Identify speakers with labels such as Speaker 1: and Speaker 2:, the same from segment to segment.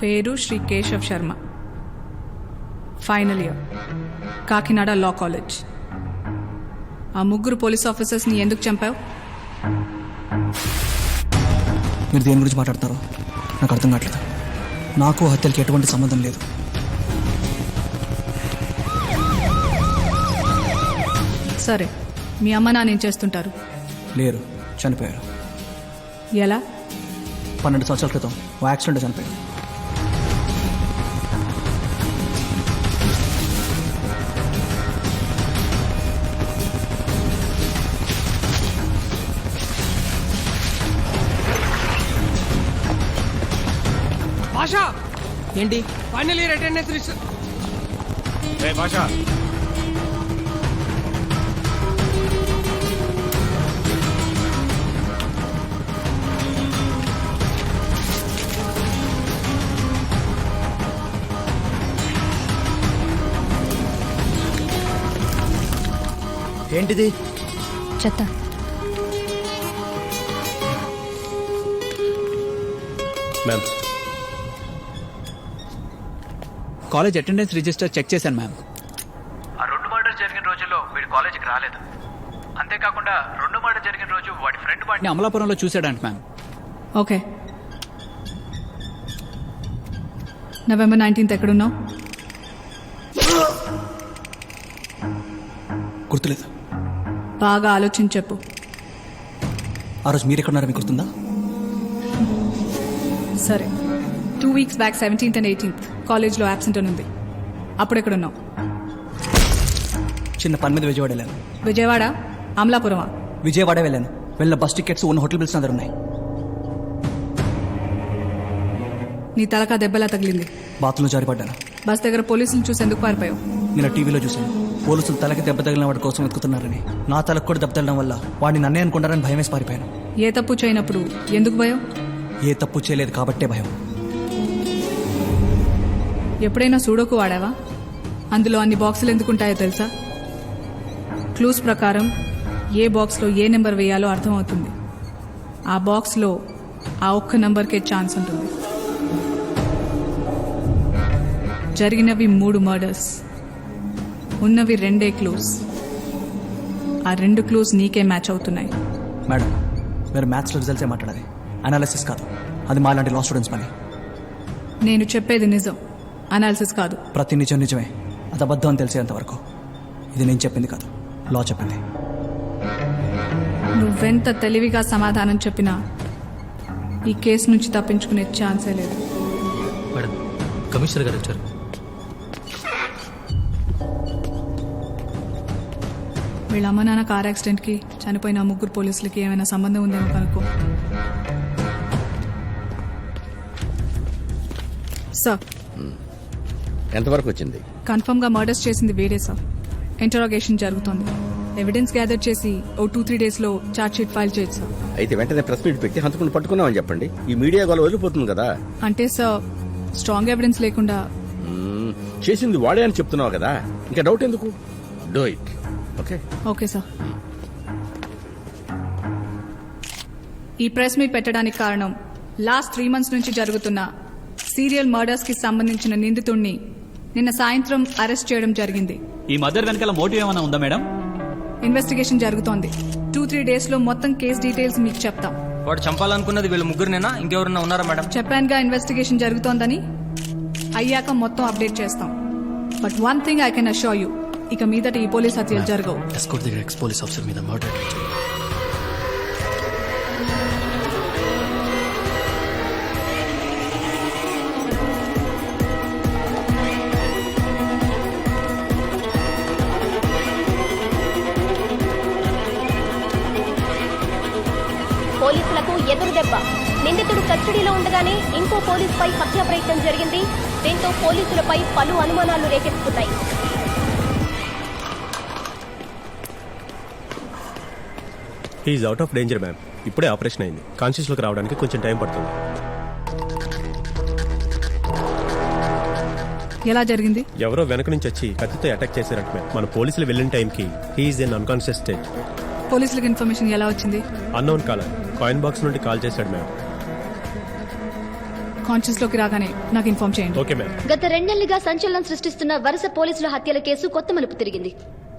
Speaker 1: పేరు Shri Keshav Sharma, final year, Kakinada law college. ఆ ముగ్గురు పోలీస్ ఆఫీసర్స్ని ఎందుకు చంపావు?
Speaker 2: మీరు దేని గురించి మాట్లాడతారో నాకు అర్థం కావట్లేదు. నాకు హత్యలకి ఎటువంటి సంబంధం లేదు.
Speaker 1: సరే, మీ అమ్మ నాన్న ఏం చేస్తుంటారు?
Speaker 2: లేరు, చనిపోయారు.
Speaker 1: ఎలా?
Speaker 2: 12 సంవత్సరాల క్రితం ఓ యాక్సిడెంట్ చనిపోయారు.
Speaker 3: భాషా
Speaker 4: ఏంటి?
Speaker 3: Final year attendance list.
Speaker 5: Basha
Speaker 4: ఏంటిది?
Speaker 6: చెత్త.
Speaker 7: Ma'am,
Speaker 2: college attendance register check చేశాను మ్యామ్.
Speaker 8: ఆ 2 మర్డర్స్ జరిగిన రోజుల్లో వీడు కాలేజీకి రాలేదు. అంతేకాకుండా 2 మర్డర్ జరిగిన రోజు వాడి ఫ్రెండ్ వాడిని
Speaker 2: అమలాపురంలో చూశాడంట మ్యామ్.
Speaker 1: ఓకే, నవంబర్ 19th ఎక్కడున్నావు?
Speaker 2: గుర్తులేదు.
Speaker 1: బాగా ఆలోచించి చెప్పు.
Speaker 2: ఆ రోజు మీరు ఎక్కడున్నారో మీకు గుర్తుందా?
Speaker 1: సరే, 2 weeks back 17th and 18th కాలేజ్లో యాబ్సెంట్ అని ఉంది. అప్పుడు ఎక్కడున్నావు?
Speaker 2: చిన్న పని మీద విజయవాడ వెళ్ళాను.
Speaker 1: విజయవాడ? అమలాపురమా?
Speaker 2: విజయవాడ వెళ్ళాను. వెళ్ళిన బస్ టికెట్స్ ఉన్న హోటల్ బిల్స్ అందరు ఉన్నాయి.
Speaker 1: నీ తలకా దెబ్బలా తగిలింది.
Speaker 2: బాత్రూంలో జారిపడ్డాను.
Speaker 1: బస్ దగ్గర పోలీసులు చూసి ఎందుకు పారిపోయావు?
Speaker 2: నేను టీవీలో చూశాను. పోలీసులు తలకి దెబ్బ తగిలిన వాడి కోసం వెతుకుతున్నారని. నా తలకు కూడా దెబ్బ తగలడం వల్ల వాడిని నన్నే అనుకుంటారని భయం వేసి పారిపోయాను.
Speaker 1: ఏ తప్పు చేయనప్పుడు ఎందుకు భయం?
Speaker 2: ఏ తప్పు చేయలేదు కాబట్టే భయం.
Speaker 1: ఎప్పుడైనా సూడోకు వాడావా? అందులో అన్ని బాక్సులు ఎందుకుంటాయో తెలుసా? క్లూస్ ప్రకారం ఏ బాక్స్లో ఏ నెంబర్ వేయాలో అర్థమవుతుంది. ఆ బాక్స్లో ఆ ఒక్క నెంబర్కే ఛాన్స్ ఉంటుంది. జరిగినవి 3 మర్డర్స్, ఉన్నవి 2 క్లూస్. ఆ 2 క్లూస్ నీకే మ్యాచ్ అవుతున్నాయి.
Speaker 2: మేడం, మీరు మ్యాథ్స్లో రిజల్ట్సే మాట్లాడాలి, అనాలిసిస్ కాదు. అది మా లాంటి లా స్టూడెంట్స్ పని.
Speaker 1: నేను చెప్పేది నిజం, అనాలిసిస్ కాదు.
Speaker 2: ప్రతి నిజం నిజమే, అది అబద్ధం అని తెలిసేంతవరకు. ఇది నేను చెప్పింది కాదు, లా చెప్పింది.
Speaker 1: నువ్వెంత తెలివిగా సమాధానం చెప్పినా ఈ కేసు నుంచి తప్పించుకునే ఛాన్సే లేదు.
Speaker 4: మేడం, కమిషనర్ గారు వచ్చారు.
Speaker 1: వీళ్ళ అమ్మ నాన్న కార్ యాక్సిడెంట్కి చనిపోయిన 3 పోలీసులకి ఏమైనా సంబంధం ఉందేమో కనుక్కో. సార్,
Speaker 5: ఎంతవరకు వచ్చింది?
Speaker 1: కన్ఫర్మ్గా మర్డర్స్ చేసింది వీడే సార్. ఇంటరాగేషన్ జరుగుతోంది. ఎవిడెన్స్ గ్యాదర్ చేసి ఓ 2-3 డేస్లో ఛార్జ్ షీట్ ఫైల్ చేయొచ్చు సార్.
Speaker 5: అయితే వెంటనే ప్రెస్ మీట్ పెట్టి హంతకుని పట్టుకున్నామని చెప్పండి. ఈ మీడియా గోల వదిలిపోతుంది కదా.
Speaker 1: అంటే సార్, స్ట్రాంగ్ ఎవిడెన్స్ లేకుండా
Speaker 5: చేసింది వాడే అని చెప్తున్నావు కదా, ఇంకా డౌట్ ఎందుకు? Do it. Okay
Speaker 1: okay sir. ఈ ప్రెస్ మీట్ పెట్టడానికి కారణం లాస్ట్ 3 months నుంచి జరుగుతున్న సీరియల్ మర్డర్స్ కి సంబంధించిన నిందితుడిని నిన్న సాయంత్రం అరెస్ట్ చేయడం జరిగింది.
Speaker 7: ఈ మర్డర్ వెనకాల మోటివ్ ఏమైనా ఉందా మేడం?
Speaker 1: ఇన్వెస్టిగేషన్ జరుగుతోంది. 2-3 days లో మొత్తం కేస్ డీటెయిల్స్ మీకు చెప్తాం.
Speaker 4: వాడు చంపాలనుకున్నది వీళ్ళు ముగ్గురునేనా, ఇంకెవరన్నా ఉన్నారా మేడం?
Speaker 1: చెప్పానుగా ఇన్వెస్టిగేషన్ జరుగుతోందని. అయ్యాక మొత్తం అప్డేట్ చేస్తాం. But one thing I can assure you, ఇక మీదట ఈ పోలీస్ హత్యలు జరగవు.
Speaker 4: ఎస్కోట్ దగ్గర ఎక్స్ పోలీస్ ఆఫీసర్ మీద మర్డర్.
Speaker 6: పోలీసులకు ఎదురు దెబ్బ. నిందితుడు కస్టడీలో ఉండగానే ఇంకో పోలీసుపై హత్య ప్రయత్నం జరిగింది. దీంతో పోలీసులపై పలు అనుమానాలు రేకెత్తుతున్నాయి.
Speaker 9: He's out of danger ma'am. ఇప్పుడే ఆపరేషన్ అయింది. కాన్షియస్లోకి రావడానికి కొంచెం టైం పడుతుంది.
Speaker 1: ఎలా జరిగింది?
Speaker 9: ఎవరో వెనక నుంచి వచ్చి కత్తితో అటాక్ చేశారంట మ్యామ్. మన పోలీసులు వెళ్ళిన టైంకి హీఈస్ ఇన్ అన్కాన్షియస్ స్టేట్.
Speaker 1: పోలీసులకు ఇన్ఫర్మేషన్ ఎలా వచ్చింది?
Speaker 9: అన్నోన్ కాలర్ కాయిన్ బాక్స్ నుండి కాల్ చేశాడు మ్యామ్.
Speaker 1: కాన్షియస్ లోకి రాగానే నాకు ఇన్ఫార్మ్ చేయండి.
Speaker 9: Okay ma'am.
Speaker 6: గత 2 నెలలుగా సంచలనం సృష్టిస్తున్న వరుస పోలీసుల హత్యల కేసు కొత్త మలుపు తిరిగింది.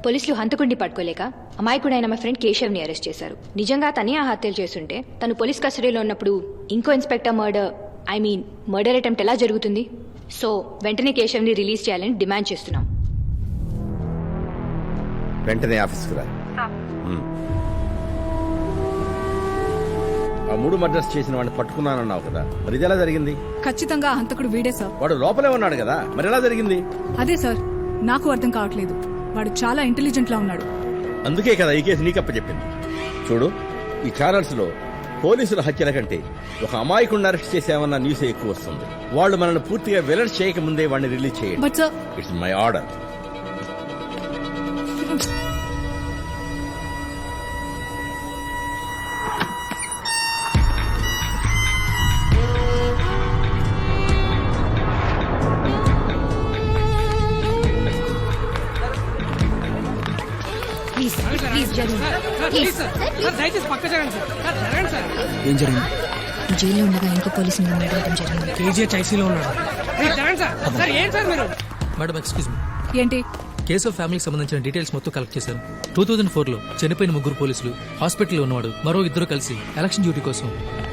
Speaker 10: పోలీసులు హంతకుడిని పట్టుకోలేక అమాయకుడైన మా ఫ్రెండ్ కేశవ్ని అరెస్ట్ చేశారు. నిజంగా తనే ఆ హత్యలు చేస్తుంటే తను పోలీస్ కస్టడీలో ఉన్నప్పుడు ఇంకో ఇన్స్పెక్టర్ మర్డర్ అటెంప్ట్ ఎలా జరుగుతుంది? సో వెంటనే కేశవ్ని రిలీజ్ చేయాలని డిమాండ్ చేస్తున్నాం.
Speaker 5: వెంటనే ఆఫీస్కి రా. ఆ 3 మర్డర్స్ చేసిన వాడిని పట్టుకున్నానన్నావు కదా, మరి ఇది ఎలా జరిగింది?
Speaker 1: ఖచ్చితంగా ఆ హంతకుడు వీడే సార్.
Speaker 5: వాడు లోపలే ఉన్నాడు కదా, మరి ఎలా జరిగింది?
Speaker 1: అదే సార్ నాకు అర్థం కావట్లేదు. వాడు చాలా ఇంటెలిజెంట్ లా ఉన్నాడు.
Speaker 5: అందుకే కదా ఈ కేసు నీకప్ప చెప్పింది. చూడు, ఈ ఛానల్స్ లో పోలీసుల హత్యల కంటే ఒక అమాయకుడిని అరెస్ట్ చేసామన్న న్యూస్ ఎక్కువ వస్తుంది. వాళ్ళు మనల్ని పూర్తిగా వెలర్ట్ చేయక ముందే వాడిని రిలీజ్ చేయండి.
Speaker 1: But sir
Speaker 5: it's my order.
Speaker 3: దయచేసి పక్క జరగండి సార్. జరగండి సార్.
Speaker 2: ఏం జరిగింది?
Speaker 10: జైల్లో ఉండగా ఇంకో పోలీసు మీద మర్డర్ అటెంప్ట్ జరిగింది.
Speaker 3: కేజీహెచ్ ఐసీలో ఉన్నాడు. జరగండి సార్. సార్ ఏం సార్ మీరు?
Speaker 4: Madam excuse me.
Speaker 1: ఏంటి?
Speaker 4: కేసు ఆఫ్ ఫ్యామిలీకి సంబంధించిన డీటెయిల్స్ మొత్తం కలెక్ట్ చేశారు. 2004లో చనిపోయిన 3 పోలీసులు, హాస్పిటల్లో ఉన్నవాడు, మరో 2 కలిసి ఎలక్షన్ డ్యూటీ కోసం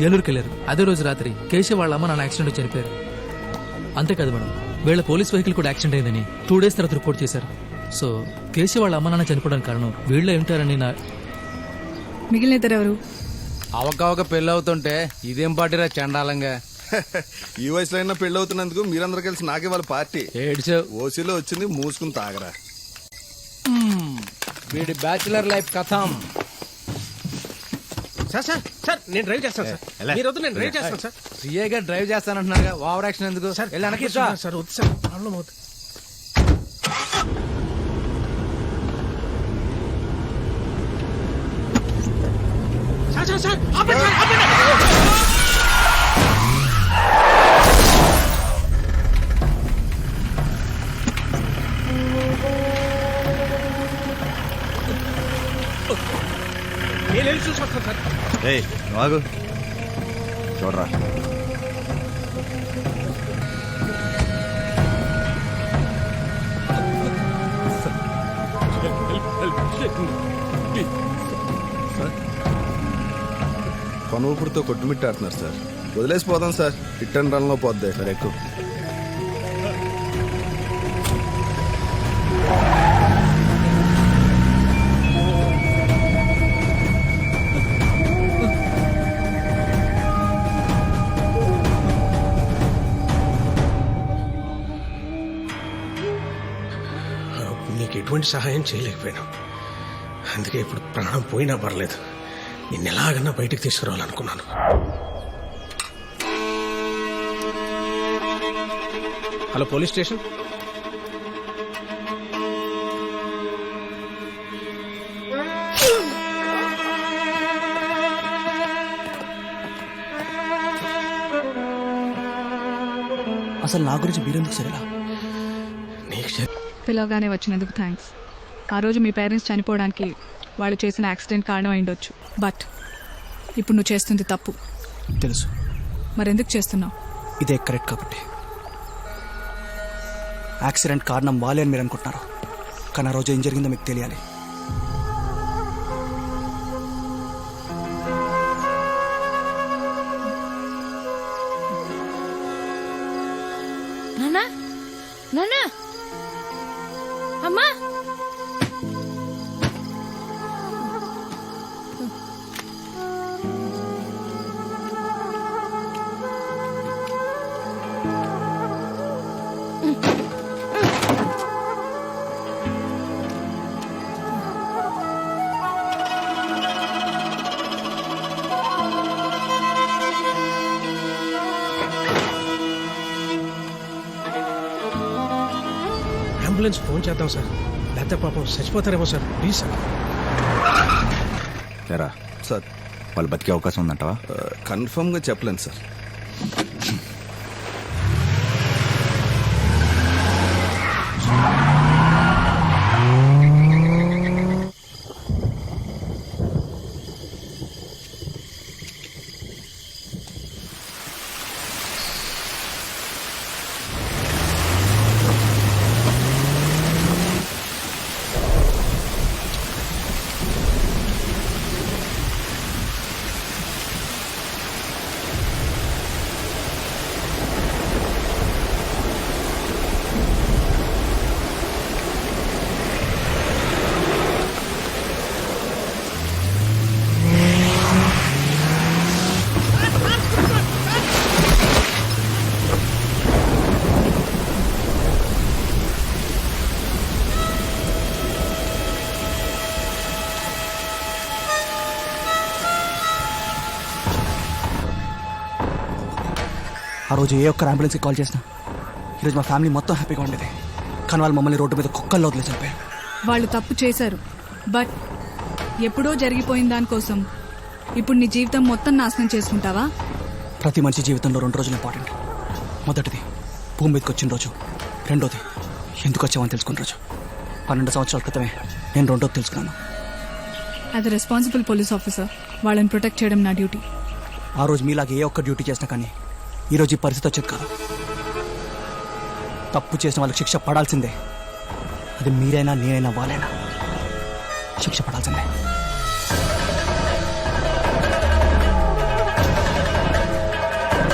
Speaker 4: ఏలూరుకి వెళ్లారు. అదే రోజు రాత్రి కేశవ్ వాళ్ళ అమ్మ నాన్న యాక్సిడెంట్ చనిపోయారు. అంతేకాదు మేడం, వీళ్ళ పోలీస్ వెహికల్ కూడా యాక్సిడెంట్ అయిందని 2 days తర్వాత రిపోర్ట్ చేశారు. సో కేశవ్ వాళ్ళ అమ్మ నాన్న చనిపోవడానికి కారణం వీళ్ళే ఉంటారని
Speaker 1: మిగిలిన ఇద్దరు ఎవరు?
Speaker 11: అవకవక పెళ్ళవుతుంటే ఇదేం పార్టీరా చండాలంగా.
Speaker 12: ఈ వయసులో అయినా పెళ్లి అవుతున్నందుకు మీరందరూ కలిసి నాకే వాళ్ళ పార్టీ
Speaker 11: ఏడ్చావు.
Speaker 12: ఓసీలో వచ్చింది మూసుకుని తాగరా.
Speaker 11: వీడి బ్యాచులర్ లైఫ్ కథం.
Speaker 3: సార్ సార్ సార్ నేను డ్రైవ్ చేస్తాను సార్. మీరు వద్దు, నేను డ్రైవ్ చేస్తాను సార్.
Speaker 11: సీఏగా డ్రైవ్ చేస్తానంటున్నారుగా, ఓవర్ యాక్షన్ ఎందుకు? వెళ్ళి వెనక్కి రా.
Speaker 3: సార్ వద్దు సార్, ప్రాబ్లం అవుతుంది. సార్ సార్ సార్ ఆపండి సార్, ఆపండి. నేను వెళ్ళి చూసి వస్తాను సార్.
Speaker 12: ఆగు, చూడరా. పనుపుడితో కొట్టుమిట్టాడుతున్నారు సార్. వదిలేసిపోదాం సార్, హిట్ అండ్ రన్ లో పోద్ది. సార్ ఎక్కువ
Speaker 3: నీకు ఎటువంటి సహాయం చేయలేకపోయినా, అందుకే ఇప్పుడు ప్రాణం పోయినా పర్లేదు, నిన్ను ఎలాగన్నా బయటికి తీసుకురావాలనుకున్నాను. Hello police station.
Speaker 2: అసలు నా గురించి మీరెందుకు సరేలా?
Speaker 1: పిలవగానే వచ్చినందుకు థ్యాంక్స్. ఆ రోజు మీ పేరెంట్స్ చనిపోవడానికి వాళ్ళు చేసిన యాక్సిడెంట్ కారణం అయిండొచ్చు. బట్ ఇప్పుడు నువ్వు చేస్తుంది తప్పు
Speaker 2: తెలుసు.
Speaker 1: మరెందుకు చేస్తున్నావు?
Speaker 2: ఇదే కరెక్ట్ కాబట్టి. యాక్సిడెంట్ కారణం వాళ్ళే అని మీరు అనుకుంటున్నారు, కానీ ఆ రోజు ఏం జరిగిందో మీకు తెలియాలి.
Speaker 10: నాన్నా, నాన్నా, అమ్మా.
Speaker 3: అంబులెన్స్ ఫోన్ చేద్దాం సార్, లేకపోతే పాపం చచ్చిపోతారేమో సార్. Please sir.
Speaker 12: ఎరా సార్, వాళ్ళు బతికే అవకాశం ఉందంటావా? కన్ఫర్మ్ గా చెప్పలేను సార్.
Speaker 2: ఆ రోజు ఏ ఒక్క అంబులెన్స్కి కాల్ చేసినా ఈరోజు మా ఫ్యామిలీ మొత్తం హ్యాపీగా ఉండేది. కానీ వాళ్ళు మమ్మల్ని రోడ్డు మీద కుక్కల్లో వదిలేసి వెళ్ళిపోయారు.
Speaker 1: వాళ్ళు తప్పు చేశారు, బట్ ఎప్పుడో జరిగిపోయిన దానికోసం ఇప్పుడు నీ జీవితం మొత్తం నాశనం చేసుకుంటావా?
Speaker 2: ప్రతి మనిషి జీవితంలో 2 రోజులు ఇంపార్టెంట్. మొదటిది భూమి మీదకి వచ్చిన రోజు, రెండోది ఎందుకు వచ్చామని తెలుసుకున్న రోజు. 12 సంవత్సరాల క్రితమే నేను రెండోది తెలుసుకున్నాను.
Speaker 1: As a responsible police officer వాళ్ళని ప్రొటెక్ట్ చేయడం నా డ్యూటీ.
Speaker 2: ఆ రోజు మీలాగే ఏ ఒక్క డ్యూటీ చేసినా కానీ ఈరోజు ఈ పరిస్థితి వచ్చేది కాదు. తప్పు చేసిన వాళ్ళకి శిక్ష పడాల్సిందే. అది మీరైనా నేనైనా వాళ్ళైనా శిక్ష పడాల్సిందే.